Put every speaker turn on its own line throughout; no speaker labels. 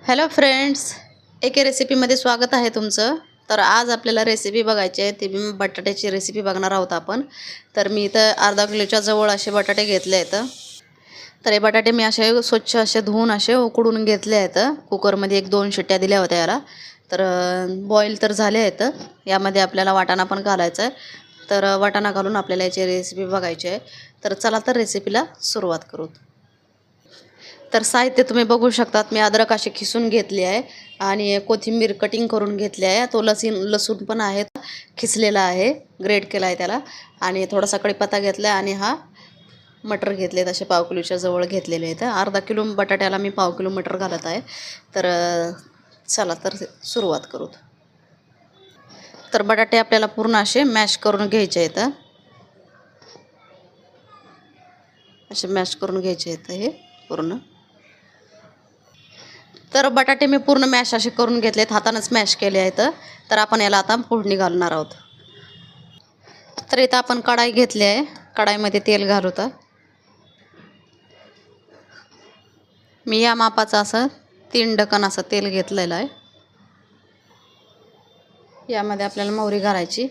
Hello friends, एके रेसिपीमध्ये स्वागत आहे तुमचं. तर आज आपल्याला रेसिपी बघायची आहे, ती मी बटाट्याची रेसिपी बघणार आहोत आपण. तर मी इथं अर्धा किलोच्या जवळ असे बटाटे घेतले आहेत. तर हे बटाटे मी असे स्वच्छ असे धुवून असे उकडून घेतले आहेत. कुकरमध्ये 1-2 शिट्ट्या दिल्या होत्या याला. तर बॉईल तर झाले आहेत. यामध्ये आपल्याला वाटाणा पण घालायचा आहे. तर वाटाणा घालून आपल्याला याची रेसिपी बघायची आहे. तर चला तर रेसिपीला सुरुवात करू. तर साहित्य तुम्ही बघू शकतात. मी अद्रक अशी खिसून घेतली आहे आणि कोथिंबीर कटिंग करून घेतली आहे. तो लसूण पण आहे, खिसलेला आहे, ग्रेट केला आहे त्याला. आणि थोडासा कढीपत्ता घेतला आणि हा मटर घेतले, तसे पाव किलोच्या जवळ घेतलेले आहेत. अर्धा किलो बटाट्याला मी पाव किलो मटर घालत आहे. तर चला तर सुरुवात करू. तर बटाटे आपल्याला पूर्ण असे मॅश करून घ्यायचे आहेत. असे मॅश करून घ्यायचे आहेत हे पूर्ण. तर बटाटे मी पूर्ण मॅश असे करून घेतलेत, हातानंच मॅश केले आहेत. तर आपण याला आता फोडणी घालणार आहोत. तर इथं आपण कढाई घेतली आहे. कढाईमध्ये तेल घालू. तर मी या मापाचं असं 3 ढक्कन असं तेल घेतलेलं आहे. यामध्ये आपल्याला मोहरी घालायची.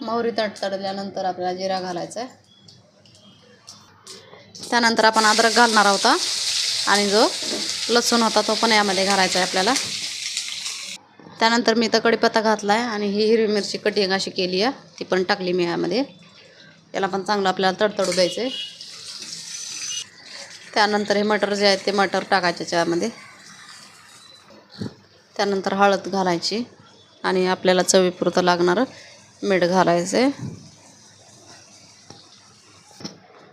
मोहरी तडतडल्यानंतर आपल्याला जिरा घालायचा आहे. त्यानंतर आपण अद्रक घालणार आहोत आणि जो लसूण होता तो पण यामध्ये घालायचा आहे आपल्याला. त्यानंतर मी इथं कढीपत्ता घातला आहे आणि ही हिरवी मिरची कटिंग अशी केली आहे, ती पण टाकली मी यामध्ये. याला पण चांगलं आपल्याला तडतडू द्यायचं आहे. त्यानंतर हे मटर जे आहेत ते मटर टाकायचे त्यामध्ये. त्यानंतर हळद घालायची आणि आपल्याला चवीपुरतं लागणारं मीठ घालायचं आहे.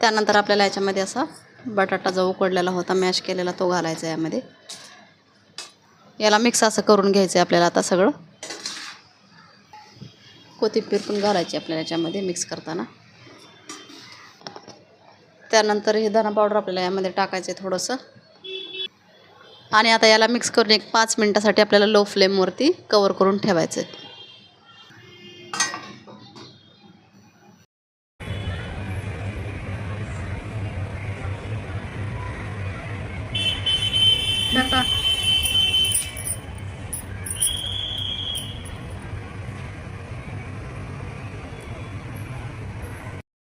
त्यानंतर आपल्याला याच्यामध्ये असा बटाटा जो उकडलेला होता मॅश केलेला तो घालायचा आहे यामध्ये. याला मिक्स असं करून घ्यायचं आहे आपल्याला आता सगळं. कोथिंबीर पण घालायची आपल्याला याच्यामध्ये मिक्स करताना. त्यानंतर हे धना पावडर आपल्याला यामध्ये टाकायचं आहे थोडंसं. आणि आता याला मिक्स करून 5 मिनटासाठी आपल्याला लो फ्लेमवरती कवर करून ठेवायचं आहे.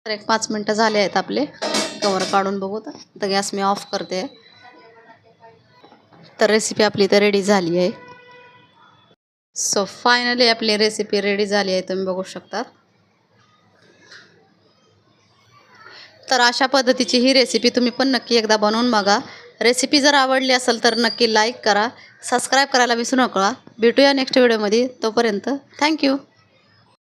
तर 5 मिनटं झाले आहेत आपले. कवर काढून बघू. तर गॅस मी ऑफ करते. तर रेसिपी आपली तर रेडी झाली आहे. सो फायनली आपली रेसिपी रेडी झाली आहे, तुम्ही बघू शकता. तर अशा पद्धतीची ही रेसिपी तुम्ही पण नक्की एकदा बनवून बघा. रेसिपी जर आवडली असेल तर नक्की लाईक करा, सबस्क्राईब करायला विसरू नका. भेटूया नेक्स्ट व्हिडिओमध्ये. तोपर्यंत थँक्यू.